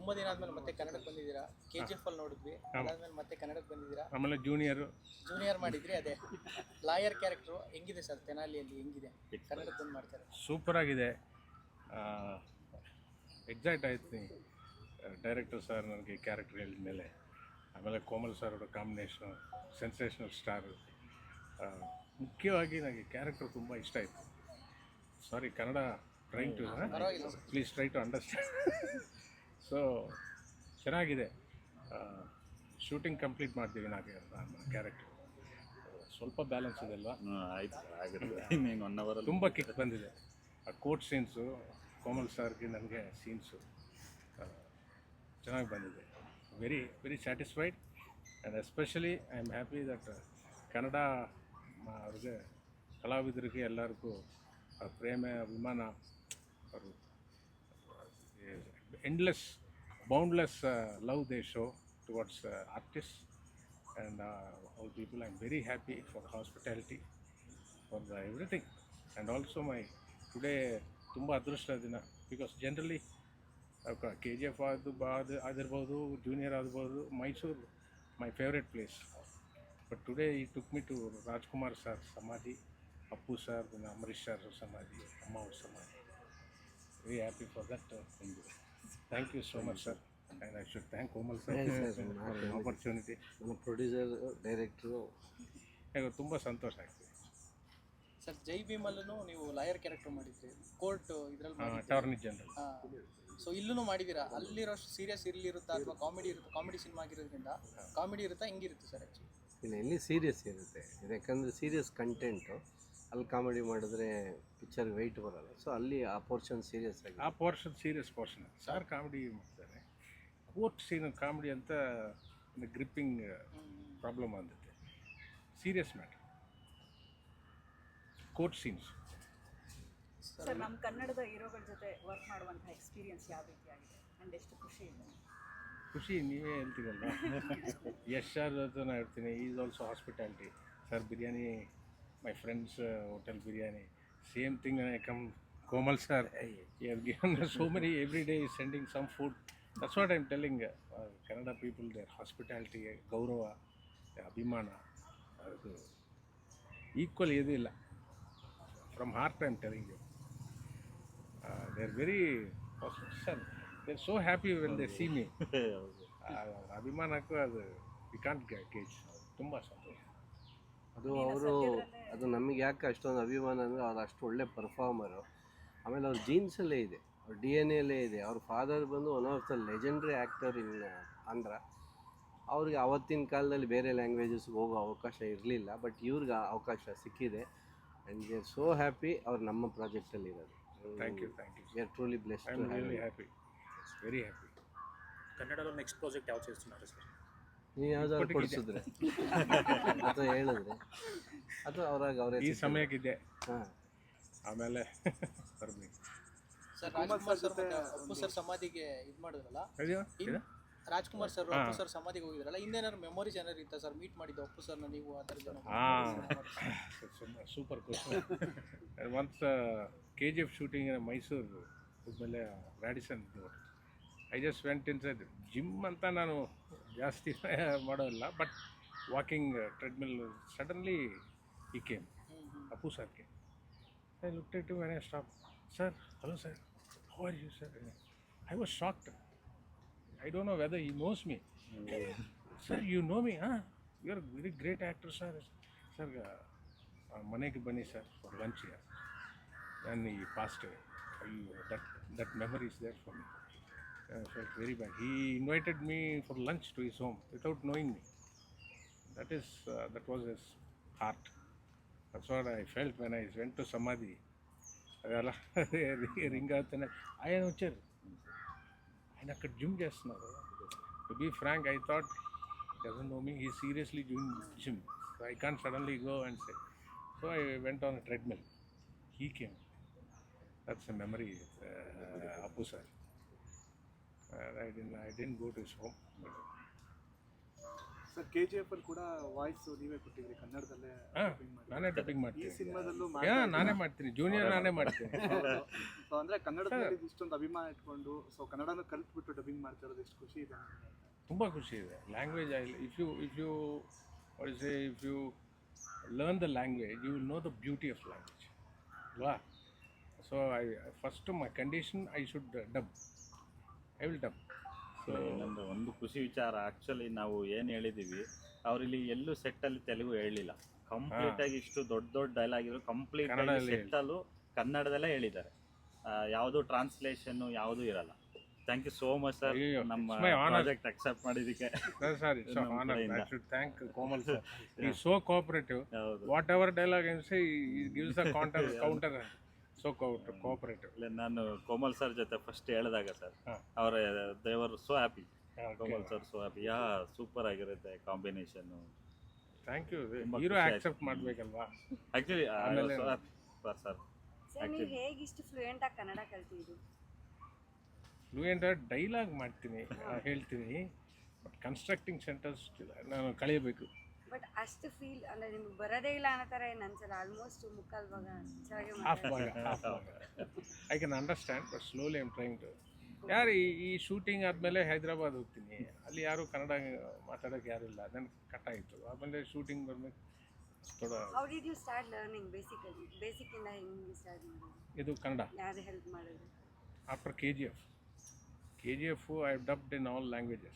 ತುಂಬ ದಿನ ಆದ್ಮೇಲೆ ಮತ್ತೆ ಕನ್ನಡಕ್ಕೆ ಬಂದಿದ್ದೀರಾ. KGF ಅಲ್ಲಿ ನೋಡಿದ್ವಿ, ಅದಾದ್ಮೇಲೆ ಮತ್ತೆ ಕನ್ನಡಕ್ಕೆ ಬಂದಿದ್ದೀರಾ. ಆಮೇಲೆ ಜೂನಿಯರ್ ಮಾಡಿದ್ರಿ. ಅದೇ ಲಾಯರ್ ಕ್ಯಾರೆಕ್ಟ್ರು ಹೆಂಗಿದೆ ಸರ್? ತೆನಾಲಿಯಲ್ಲಿ ಹೆಂಗಿದೆ? ಕನ್ನಡಕ್ಕೆ ಬಂದು ಮಾಡ್ತಾರೆ. ಸೂಪರ್ ಆಗಿದೆ. ಎಕ್ಸೈಟ್ ಆಯ್ತೀನಿ ಡೈರೆಕ್ಟರ್ ಸರ್ ನನಗೆ ಕ್ಯಾರೆಕ್ಟರ್ ಹೇಳಿದ ಮೇಲೆ. ಆಮೇಲೆ ಕೋಮಲ್ ಸರ್ ಅವರ ಕಾಂಬಿನೇಷನು ಸೆನ್ಸೇಷನಲ್ ಸ್ಟಾರ್. ಮುಖ್ಯವಾಗಿ ನನಗೆ ಕ್ಯಾರೆಕ್ಟರ್ ತುಂಬ ಇಷ್ಟ ಆಯಿತು. Sorry, Kannada trying to please try to understand. So ಚೆನ್ನಾಗಿದೆ. ಶೂಟಿಂಗ್ ಕಂಪ್ಲೀಟ್ ಮಾಡ್ತೀವಿ ನಾನು ಕ್ಯಾರೆಕ್ಟರ್. ಸ್ವಲ್ಪ ಬ್ಯಾಲೆನ್ಸ್ ಇದೆ ಅಲ್ವಾ? ಆಯ್ತು, ಆಗುತ್ತೆ. ಇನ್ನೇನು 1 ಅವರಲ್ಲಿ ತುಂಬ ಕಿಕ್ ಬಂದಿದೆ. ಆ ಕೋರ್ಟ್ ಸೀನ್ಸು, ಕೋಮಲ್ ಸರ್ಗೆ ನನಗೆ ಸೀನ್ಸು ಚೆನ್ನಾಗಿ ಬಂದಿದೆ. Very very satisfied. And especially I am happy that Kannada ಅವ್ರಿಗೆ, ಕಲಾವಿದರಿಗೆ ಎಲ್ಲರಿಗೂ ಪ್ರೇಮ ಅಭಿಮಾನ, ಅವರು endless boundless love they show towards artist and all people. I'm very happy for the hospitality, for the everything, and also my today ತುಂಬ ಅದೃಷ್ಟ ದಿನ. Because generally KGF ಆಗಿರ್ಬೋದು, junior ಆಗ್ಬೋದು, Mysuru my favourite place. But today he took me to Rajkumar sir samadhi, Appu sir, Ambareesh sir samadhi, ಅಮ್ಮ ಅವ್ರ samadhi. Very happy for that. Thank you so much sir. And I should thank Komal sir for the opportunity. ನಮ್ಮ producer, ಡೈರೆಕ್ಟ್ರು ತುಂಬ ಸಂತೋಷ ಆಗ್ತದೆ sir. ಜೈ ಭೀಮಲ್ಲೂ ನೀವು lawyer character ಮಾಡಿದ್ರಿ, court ಇದರಲ್ಲಿ attorney general. So ಇಲ್ಲೂ ಮಾಡಿದ್ದೀರಾ. ಅಲ್ಲಿರೋಷ್ಟು ಸೀರಿಯಸ್ ಇರುತ್ತಾ ಅಥವಾ ಕಾಮಿಡಿ ಇರುತ್ತೆ? ಕಾಮಿಡಿ ಸಿನಿಮಾ ಆಗಿರೋದ್ರಿಂದ ಕಾಮಿಡಿ ಇರುತ್ತಾ, ಹೆಂಗಿರುತ್ತೆ ಸರ್ ಆ್ಯಕ್ಚುಲಿ? ಇಲ್ಲ, ಎಲ್ಲಿ ಸೀರಿಯಸ್ ಇರುತ್ತೆ. ಯಾಕಂದರೆ ಸೀರಿಯಸ್ ಕಂಟೆಂಟು, ಅಲ್ಲಿ ಕಾಮಿಡಿ ಮಾಡಿದ್ರೆ ಪಿಕ್ಚರ್ ವೆಯ್ಟ್ ಬರೋಲ್ಲ. ಸೊ ಅಲ್ಲಿ ಆ ಪೋರ್ಷನ್ ಸೀರಿಯಸ್ ಆಗಿ, ಆ portion serious portion. Sir comedy ಮಾಡ್ತಾರೆ. ಕೋರ್ಟ್ ಸೀನ್ ಕಾಮಿಡಿ ಅಂತ ಗ್ರಿಪ್ಪಿಂಗ್ ಪ್ರಾಬ್ಲಮ್ ಆಗುತ್ತೆ. Serious matter court scenes. Sir, ನಮ್ಮ ಕನ್ನಡದ ಹೀರೋಗಳ ಜೊತೆ ವರ್ಕ್ ಮಾಡುವಂಥ ಎಕ್ಸ್ಪೀರಿಯನ್ಸ್ ಯಾವ ರೀತಿಯಾಗಿದೆ ಆ್ಯಂಡ್ ಎಷ್ಟು ಖುಷಿ ಇದೆ? ಖುಷಿ ನೀವೇ ಹೇಳ್ತೀರಲ್ಲ. ಯಶ್ ಸರ್ ಜೊತೆ ನಾನು ಹೇಳ್ತೀನಿ, is also hospitality. Sir biryani, my friends hotel biryani, same thing. I come Komal sir, he has given so many, every day is sending some food. That's what I'm telling Kannada people, their hospitality, gaurava, abhimana, equal edu illa. From heart I'm telling you. They're very, sir, they're so happy when they see me. Abhimanakku adu we can't gauge. Tumba ಸಂತೋಷ. ಅದು ನಮಗೆ ಯಾಕೆ ಅಷ್ಟೊಂದು ಅಭಿಮಾನ ಅಂದರೆ ಅವ್ರು ಅಷ್ಟು ಒಳ್ಳೆ ಪರ್ಫಾರ್ಮರು. ಆಮೇಲೆ ಅವ್ರ ಜೀನ್ಸಲ್ಲೇ ಇದೆ, ಅವ್ರ DNA ಅಲ್ಲೇ ಇದೆ. ಅವ್ರ ಫಾದರ್ ಬಂದು one of the legendary actor ಇನ್ ಆಂಧ್ರ. ಅವ್ರಿಗೆ ಆವತ್ತಿನ ಕಾಲದಲ್ಲಿ ಬೇರೆ ಲ್ಯಾಂಗ್ವೇಜಸ್ಗೆ ಹೋಗೋ ಅವಕಾಶ ಇರಲಿಲ್ಲ, ಬಟ್ ಇವ್ರಿಗೆ ಅವಕಾಶ ಸಿಕ್ಕಿದೆ. And we are so happy ಅವ್ರು ನಮ್ಮ ಪ್ರಾಜೆಕ್ಟಲ್ಲಿ ಇರೋದು. Thank you. We are truly blessed. I am really happy, very happy. ಕನ್ನಡದಲ್ಲಿ ನೆಕ್ಸ್ಟ್ ಪ್ರಾಜೆಕ್ಟ್ ಯಾವ್ದು చేస్తున్నారు ಸರ್? ನೀವು ಯಾವ್ದಾದ್ರು ಕೊಡಿಸಿದ್ರೆ ಅಥವಾ ಹೇಳಿದ್ರೆ ಅಥವಾ ಅವರೇ ಈ ಸಮಯಕ್ಕಿದೆ. ಹಾಂ, ಆಮೇಲೆ ಬರ್ಬೇಕು ಸರ್. ರಾಜ್ಕುಮಾರ್ ಸರ್ ಮತ್ತೆ ಅಪ್ಪು ಸರ್ ಸಮಾಧಿಗೆ ಇದು ಮಾಡಿದ್ರಲ್ಲ, ರಾಜ್ಕುಮಾರ್ ಸರ್ ಅಪ್ಪು ಸರ್ ಸಮಾಧಿಗೆ ಹೋಗಿದ್ರಲ್ಲ, ಹಿಂದೇನಾದ್ರು ಮೆಮೊರೀಸ್ ಏನಾರು ಇತ್ತ ಸರ್? ಮೀಟ್ ಮಾಡಿದ್ದು ಅಪ್ಪು ಸರ್ನ ನೀವು ಆ ಥರ ಜನ? Super question. Once KGF shooting Mysuru ಹೋದ್ಮೇಲೆ ರ್ಯಾಡಿಸನ್ ನೋಡಿ, I just went inside gym ಅಂತ. ನಾನು ಜಾಸ್ತಿ ಮಾಡೋಲ್ಲ, ಬಟ್ ವಾಕಿಂಗ್ ಟ್ರೆಡ್ಮಿಲ್. ಸಡನ್ಲಿ ಈ came, Appu sir came. I looked at him when I stopped. Sir, hello sir, how are you sir? I was shocked. I don't know whether he knows me. Sir, you know me, huh? You are a very great actor sir. Sir, manege bani sir for lunch here. Then he passed away. That memory is there for me. I felt very bad. He invited me for lunch to his home without knowing me. That was his heart. That's what I felt when I went to Samadhi. ಅದೆಲ್ಲ ring ಆಗ್ತಾನೆ. ఆయన వచ్చారు, ఆయన అక్కడ gym చేస్తున్నారు. To be frank, I thought doesn't know me, he seriously doing gym. So I can't suddenly go and say. So I went on a treadmill. He came. That's a memory, Appu sir. I didn't go to his home. Sir KGF ಅಲ್ಲಿ ಕೂಡ voice ನೀವೇ ಕೊಟ್ಟಿದ್ರಿ ಕನ್ನಡದಲ್ಲೇ ಹಾಂ dubbing ಮಾಡಿ. ನಾನೇ dubbing ಈ ಮಾಡ್ತೀನಿ. ಸಿನಿಮಾದಲ್ಲೂ ನಾನೇ ಮಾಡ್ತೀನಿ, ಜೂನಿಯರ್ ನಾನೇ ಮಾಡ್ತೀನಿ. ಸೊ ಅಂದ್ರೆ ಕನ್ನಡದ ಮೇಲೆ ಇಷ್ಟೊಂದು ಅಭಿಮಾನ ಇಟ್ಕೊಂಡು ಸೊ ಕನ್ನಡನ ಕಲ್ತ್ಬಿಟ್ಟು ಡಬ್ಬಿಂಗ್ ಮಾಡ್ತಾ ಇರೋದು ಎಷ್ಟು ಖುಷಿ ಇದೆ ನಿಮ್ಗೆ? ತುಂಬ ಖುಷಿ ಇದೆ. Language if you learn the language you will know the beauty of language ಅಲ್ವಾ. So first my condition I should dub, I will dub. So ಇನ್ನೊಂದು ಒಂದು ಖುಷಿ ವಿಚಾರ, ಆ್ಯಕ್ಚುಲಿ ನಾವು ಏನು ಹೇಳಿದ್ದೀವಿ ಅವ್ರಿಲ್ಲಿ ಎಲ್ಲೂ ಸೆಟ್ಟಲ್ಲಿ ತೆಲುಗು ಹೇಳಲಿಲ್ಲ. ಕಂಪ್ಲೀಟಾಗಿ ಇಷ್ಟು ದೊಡ್ಡ ದೊಡ್ಡ ಡೈಲಾಗ್ ಇದ್ರು ಕಂಪ್ಲೀಟಾಗಿ ಕನ್ನಡದಲ್ಲಿ ಸೆಟ್ಟಲ್ಲೂ ಕನ್ನಡದಲ್ಲೇ ಹೇಳಿದ್ದಾರೆ. ಯಾವುದೂ ಟ್ರಾನ್ಸ್ಲೇಷನ್ನು ಯಾವುದೂ ಇರಲ್ಲ. Thank you so much sir, ಅಯ್ಯೋ, ನಮ್ಮ it's my honor. Project accept ಮಾಡಿದ್ದಕ್ಕೆ. sorry, it's an honor. I should thank Komal sir. He's so cooperative. ಹೌದು. Whatever dialogue I say, he gives a counter. So cooperative. ಇಲ್ಲ, ನಾನು Komal sir ಜೊತೆ first ಹೇಳಿದಾಗ sir ಹಾ. ಅವರ ದೇವರು so happy. Okay. Komal sir so happy. Super ಆಗಿರುತ್ತೆ combination. Thank you. ತುಂಬಾ ಹೀರೋ ಖುಷಿ ಆಕ್ಸೆಪ್ಟ್ ಮಾಡಬೇಕಲ್ವಾ. ಆ್ಯಕ್ಚುಲಿ ಆಮೇಲೆ- ಸರ್ ಸರ್ ನೀವು ಹೇಗೆ ಇಷ್ಟು ಫ್ಲೂಯೆಂಟ್ ಆಗಿ ಕನ್ನಡ ಕಲ್ತಿದ್ದು? ಫ್ಲೂಯೆಂಟ್ ಡೈಲಾಗ್ ಮಾಡ್ತೀನಿ, ಹೇಳ್ತೀನಿ, ಬಟ್ ಕನ್ಸ್ಟ್ರಕ್ಟಿಂಗ್ ಸೆಂಟೆನ್ಸ್ ನಾನು ಕಳಿಬೇಕು. ಬಟ್ ಅಷ್ಟು ಫೀಲ್ ಅಂದರೆ ನಿಮ್ಗೆ ಬರೋದೇ ಇಲ್ಲ ಅನ್ನೋ ಥರ ಏನು ಅನ್ಸಲ್ಲ. ಆಲ್ಮೋಸ್ಟ್ ಮುಕ್ಕಾಲು ಭಾಗ ಚೆನ್ನಾಗಿ ಹಾಫ್ ಭಾಗ I can understand, but slowly I'm trying to. ಯಾರು ಈ ಶೂಟಿಂಗ್ ಆದಮೇಲೆ ಹೈದ್ರಾಬಾದ್ ಹೋಗ್ತೀನಿ, ಅಲ್ಲಿ ಯಾರು ಕನ್ನಡ ಮಾತಾಡೋಕ್ಕೆ ಯಾರು ಇಲ್ಲ, ನನ್ನ ಕಟ್ ಆಯಿತು. ಆಮೇಲೆ ಶೂಟಿಂಗ್ ಬರ್ಬೇಕು ಥೋಡ. How did you start learning ಬೇಸಿಕ್ಕಿಂದ ಹೆಂಗೆ ಸ್ಟಾರ್ಟ್ ಮಾಡೋದು? ಇದು ಕನ್ನಡ ಯಾರು ಹೆಲ್ಪ್ ಮಾಡೋದು? After KGF I have dubbed in all languages.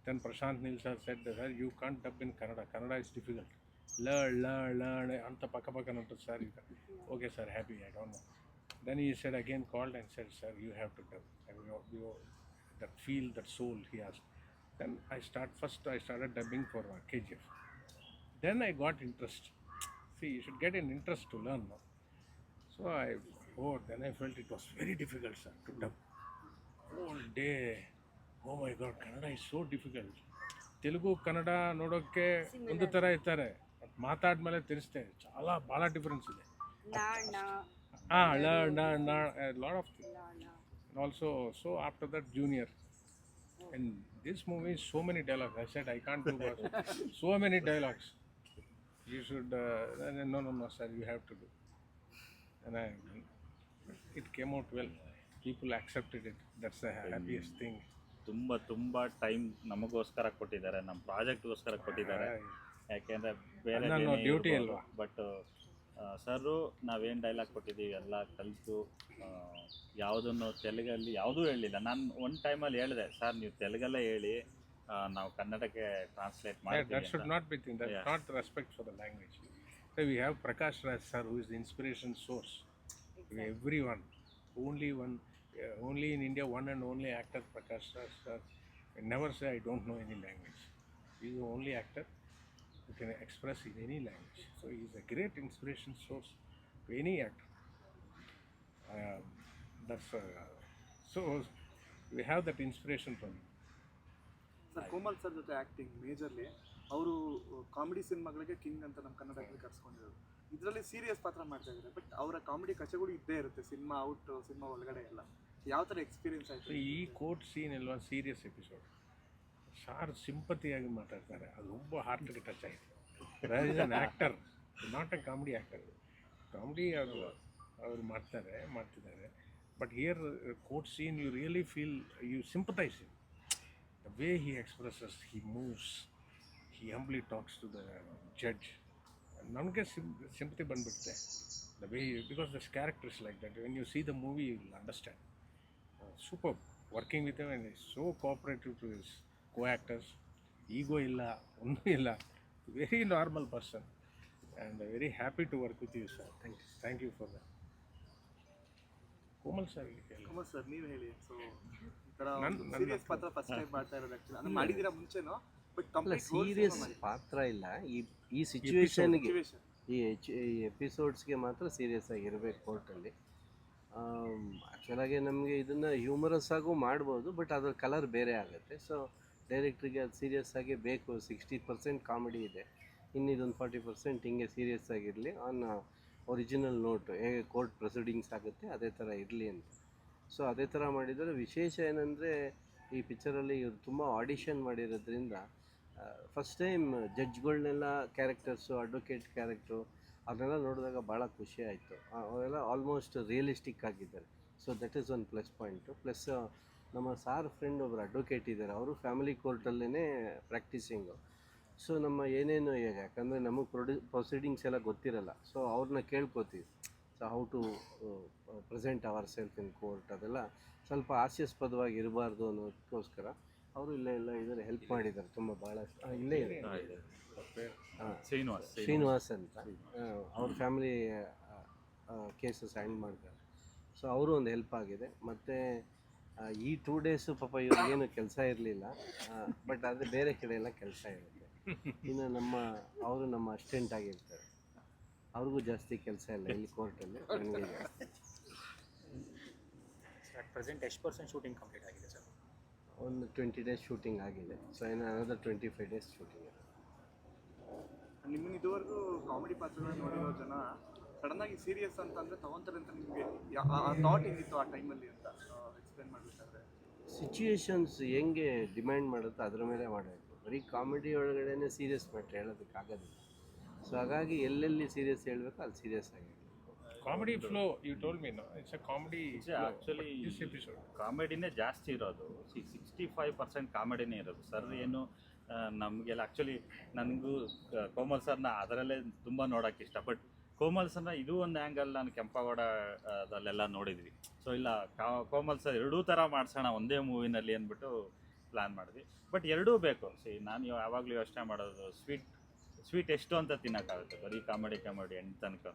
Then Prashant Neel sir said, sir, you can't dub in Kannada. Kannada is difficult. Learn. Anta paka nuntu sir. Okay sir, happy, I don't know. Then he said again, called and said, sir, you have to dub. That feel, that soul he has. Then I started dubbing for KGF. Then I got interest. See, you should get an interest to learn. No? So then I felt it was very difficult, sir, to dub. Whole day, oh my god, Kannada is so difficult. Telugu Kannada ನೋಡೋಕ್ಕೆ ಒಂದು ಥರ ಇರ್ತಾರೆ, but ಮಾತಾಡ್ಮೇಲೆ ತಿಳಿಸ್ತೇವೆ ಭಾಳ difference ಇದೆ. Lot of things. Also so after that junior in this movie so many dialogues. I said I can't do so many dialogues. You should no sir, you have to do. And it came out well. People accepted it. That's the happiest thing. ತುಂಬ time ನಮಗೋಸ್ಕರ ಕೊಟ್ಟಿದ್ದಾರೆ, ನಮ್ಮ ಪ್ರಾಜೆಕ್ಟ್ಗೋಸ್ಕರ ಕೊಟ್ಟಿದ್ದಾರೆ. ಯಾಕೆಂದರೆ ಬೇರೆ duty ಅಲ್ವಾ. But ಸರು ನಾವೇನು dialogue ಕೊಟ್ಟಿದ್ದೀವಿ ಎಲ್ಲ ಕಲಿತು ಯಾವುದನ್ನು ತೆಲುಗಲ್ಲಿ ಯಾವುದೂ ಹೇಳಲಿಲ್ಲ. ನಾನು ಒಂದು ಟೈಮಲ್ಲಿ ಹೇಳಿದೆ, ಸರ್ ನೀವು ತೆಲುಗಲ್ಲೇ ಹೇಳಿ, ನಾವು ಕನ್ನಡಕ್ಕೆ ಟ್ರಾನ್ಸ್ಲೇಟ್ ಮಾಡ್ತೀವಿ. That should not be thing. That's not respect for the language. So we have Prakash Raj sir, who is the inspiration source. Everyone, only in India, one and only actor, Prakash Raj sir. I never say I don't know any language. He is the only actor who can express in any language. So he is a great inspiration source to any actor. So we have that inspiration from him. Sir Komal sir ಜೊತೆ acting majorly ಅವರು comedy ಸಿನಿಮಾಗಳಿಗೆ king ಅಂತ ನಮ್ಮ ಕನ್ನಡದಲ್ಲಿ ಕರ್ಸ್ಕೊಂಡಿರೋದು. ಇದರಲ್ಲಿ serious ಪಾತ್ರ ಮಾಡ್ತಾ ಇದ್ದಾರೆ, ಬಟ್ ಅವರ ಕಾಮಿಡಿ ಕಚೆಗಳು ಇದ್ದೇ ಇರುತ್ತೆ ಸಿನಿಮಾ ಔಟ್, ಸಿನಿಮಾ ಒಳಗಡೆ ಎಲ್ಲ. ಯಾವ ಥರ ಎಕ್ಸ್ಪೀರಿಯನ್ಸ್ ಆಯಿತು? ಈ ಕೋರ್ಟ್ ಸೀನ್ ಎಲ್ಲ ಸೀರಿಯಸ್ ಎಪಿಸೋಡ್. ಸಾರ್ ಸಿಂಪತಿಯಾಗಿ ಮಾತಾಡ್ತಾರೆ, ಅದು ತುಂಬ ಹಾರ್ಟ್ಗೆ ಟಚ್ ಆಯಿತು. That is an actor, not a comedy actor. Comedy ಅವರು ಮಾಡ್ತಿದ್ದಾರೆ, but here court scene you really feel, you sympathize him. The way he expresses, he moves, he humbly talks to the judge. ನನಗೆ sympathy ಬಂದ್ಬಿಡುತ್ತೆ. The way, because this character is like that. When you see the movie, you will understand. Superb. Working with him, and he's so cooperative to his co-actors. Ego illa, onnu illa. Very normal person. And very happy to work with you, sir. Thank you for that. Komal sir ನೀವು ಹೇಳಿ. So ಈ ಥರ serious ಪಾತ್ರ first time ಮಾಡ್ತಾ ಇರೋದು actually, ಅಂದ್ರೆ ಮಾಡಿದ್ದೀರಾ ಮುಂಚೆನೋ, but complete serious ಪಾತ್ರ ಇಲ್ಲ. ಈ ಸಿಚುವೇಶನ್ಗೆ, ಈ ಎಪಿಸೋಡ್ಸ್ಗೆ ಮಾತ್ರ ಸೀರಿಯಸ್ ಆಗಿರಬೇಕು ಕೋರ್ಟಲ್ಲಿ. ಆ್ಯಕ್ಚುಲಾಗಿ ನಮಗೆ ಇದನ್ನು ಹ್ಯೂಮರಸ್ ಆಗೂ ಮಾಡ್ಬೋದು, ಬಟ್ ಅದ್ರ ಕಲರ್ ಬೇರೆ ಆಗುತ್ತೆ. ಸೊ ಡೈರೆಕ್ಟ್ರಿಗೆ ಅದು ಸೀರಿಯಸ್ ಆಗಿ ಬೇಕು. 60% ಕಾಮಿಡಿ ಇದೆ, ಇನ್ನಿದೊಂದು 40% ಹಿಂಗೆ ಸೀರಿಯಸ್ ಆಗಿರಲಿ ಆನ್ ಒರಿಜಿನಲ್ ನೋಟು. ಹೇಗೆ ಕೋರ್ಟ್ ಪ್ರೊಸೀಡಿಂಗ್ಸ್ ಆಗುತ್ತೆ ಅದೇ ಥರ ಇರಲಿ ಅಂತ. ಸೊ ಅದೇ ಥರ ಮಾಡಿದರೆ ವಿಶೇಷ ಏನಂದರೆ, ಈ ಪಿಕ್ಚರಲ್ಲಿ ಇವರು ತುಂಬ ಆಡಿಷನ್ ಮಾಡಿರೋದ್ರಿಂದ ಫಸ್ಟ್ ಟೈಮ್ ಜಡ್ಜ್ಗಳನ್ನೆಲ್ಲ ಕ್ಯಾರೆಕ್ಟರ್ಸು ಅಡ್ವೊಕೇಟ್ ಕ್ಯಾರೆಕ್ಟ್ರು ಅದನ್ನೆಲ್ಲ ನೋಡಿದಾಗ ಭಾಳ ಖುಷಿ ಆಯಿತು. ಅವರೆಲ್ಲ ಆಲ್ಮೋಸ್ಟ್ ರಿಯಲಿಸ್ಟಿಕ್ ಆಗಿದ್ದಾರೆ. So that is one plus point. Plus ನಮ್ಮ ಸಾರ್ ಫ್ರೆಂಡ್ ಒಬ್ಬರು ಅಡ್ವೊಕೇಟ್ ಇದ್ದಾರೆ, ಅವರು ಫ್ಯಾಮಿಲಿ ಕೋರ್ಟಲ್ಲೇ ಪ್ರಾಕ್ಟೀಸಿಂಗು. ಸೊ ನಮ್ಮ ಏನೇನು ಈಗ ಯಾಕಂದರೆ ನಮಗೆ ಪ್ರೊಸೀಡಿಂಗ್ಸ್ ಎಲ್ಲ ಗೊತ್ತಿರಲ್ಲ, ಸೊ ಅವ್ರನ್ನ ಕೇಳ್ಕೊತೀವಿ. So how to present our self in court, ಅದೆಲ್ಲ ಸ್ವಲ್ಪ ಹಾಸ್ಯಾಸ್ಪದವಾಗಿ ಇರಬಾರ್ದು ಅನ್ನೋದಕ್ಕೋಸ್ಕರ ಅವರು ಇಲ್ಲೇ ಎಲ್ಲ ಇದನ್ನು ಹೆಲ್ಪ್ ಮಾಡಿದ್ದಾರೆ ತುಂಬ ಭಾಳಷ್ಟು. ಇಲ್ಲೇ ಇದೆ ಶ್ರೀನಿವಾಸ್ ಅಂತ, ಅವ್ರ ಫ್ಯಾಮಿಲಿ ಕೇಸಸ್ ಹ್ಯಾಂಡ್ ಮಾಡ್ತಾರೆ. ಸೊ ಅವರು ಒಂದು ಹೆಲ್ಪ್ ಆಗಿದೆ. ಮತ್ತು ಈ 2 ಡೇಸು ಪಾಪ ಇವ್ರಿಗೇನು ಕೆಲಸ ಇರಲಿಲ್ಲ, ಬಟ್ ಆದರೆ ಬೇರೆ ಕಡೆ ಎಲ್ಲ ಕೆಲಸ ಇರುತ್ತೆ. ಇನ್ನು ಅವರು ನಮ್ಮ ಅಸಿಸ್ಟೆಂಟ್ ಆಗಿರ್ತಾರೆ, ಅವ್ರಿಗೂ ಜಾಸ್ತಿ ಕೆಲಸ ಇಲ್ಲ ಇಲ್ಲಿ ಕೋರ್ಟಲ್ಲಿ, ನನಗೆ ಜಾಸ್ತಿ. ಅಟ್ ಪ್ರೆಸೆಂಟ್ ಎಷ್ಟು % ಶೂಟಿಂಗ್ ಕಂಪ್ಲೀಟ್ ಆಗಿದೆ ಸರ್? ಒಂದು 20 ಡೇಸ್ ಶೂಟಿಂಗ್ ಆಗಿದೆ. ಸೊ ಇನ್ನು ಅನದರ್ 25 ಡೇಸ್ ಶೂಟಿಂಗ್ ಇದೆ. ನಿಮ್ಮನ್ನ ಇದುವರೆಗೂ ಕಾಮಿಡಿ ಪಾತ್ರಗಳನ್ನ ನೋಡಿರೋ ಜನ ಸಡನ್ನಾಗಿ ಸೀರಿಯಸ್ ಅಂತಂದರೆ ತಗೊಂತಾರೆ ಅಂತ ನಿಮಗೆ ಆ ಥಾಟ್ ಹೆಂಗಿತ್ತು ಆ ಟೈಮಲ್ಲಿ ಅಂತ ಎಕ್ಸ್ಪ್ಲೇನ್ ಮಾಡಬೇಕಾದ್ರೆ? ಸಿಚುಯೇಷನ್ಸ್ ಹೆಂಗೆ ಡಿಮ್ಯಾಂಡ್ ಮಾಡುತ್ತೋ ಅದ್ರ ಮೇಲೆ ಮಾಡಬೇಕು. ಬರೀ ಕಾಮಿಡಿ ಒಳಗಡೆ ಸೀರಿಯಸ್ ಮ್ಯಾಟ್ರ್ ಹೇಳೋದಕ್ಕಾಗೋದಿಲ್ಲ. ಸೊ ಹಾಗಾಗಿ ಎಲ್ಲೆಲ್ಲಿ ಸೀರಿಯಸ್ ಹೇಳಬೇಕು ಅಲ್ಲಿ ಸೀರಿಯಸ್ ಆಗಿ. Comedy flow you told me, no it's a comedy. Actually this episode ಕಾಮಿಡಿನೇ ಜಾಸ್ತಿ ಇರೋದು. 65% ಕಾಮಿಡಿನೇ ಇರೋದು. ಸರ್ ಏನು ನಮಗೆಲ್ಲ ಆ್ಯಕ್ಚುಲಿ ನನಗೂ ಕೋಮಲ್ ಸರ್ನ ಅದರಲ್ಲೇ ತುಂಬ ನೋಡೋಕ್ಕೆ ಇಷ್ಟ. ಬಟ್ ಕೋಮಲ್ ಸರ್ನ ಇದು ಒಂದು ಆ್ಯಂಗಲ್ ನಾನು ಕೆಂಪಗೌಡ ಅದಲ್ಲೆಲ್ಲ ನೋಡಿದ್ವಿ. ಸೊ ಇಲ್ಲ ಕೋಮಲ್ ಸರ್ ಎರಡೂ ಥರ ಮಾಡಿಸೋಣ ಒಂದೇ ಮೂವಿನಲ್ಲಿ ಅಂದ್ಬಿಟ್ಟು ಪ್ಲ್ಯಾನ್ ಮಾಡಿದ್ವಿ. ಬಟ್ ಎರಡೂ ಬೇಕು. ನಾನು ಯಾವಾಗಲೂ ಯೋಚನೆ ಮಾಡೋದು ಸ್ವೀಟ್ ಎಷ್ಟು ಅಂತ ತಿನ್ನೋಕ್ಕಾಗುತ್ತೆ, ಬರೀ ಕಾಮಿಡಿ ಎಂಡ್ ತನಕ.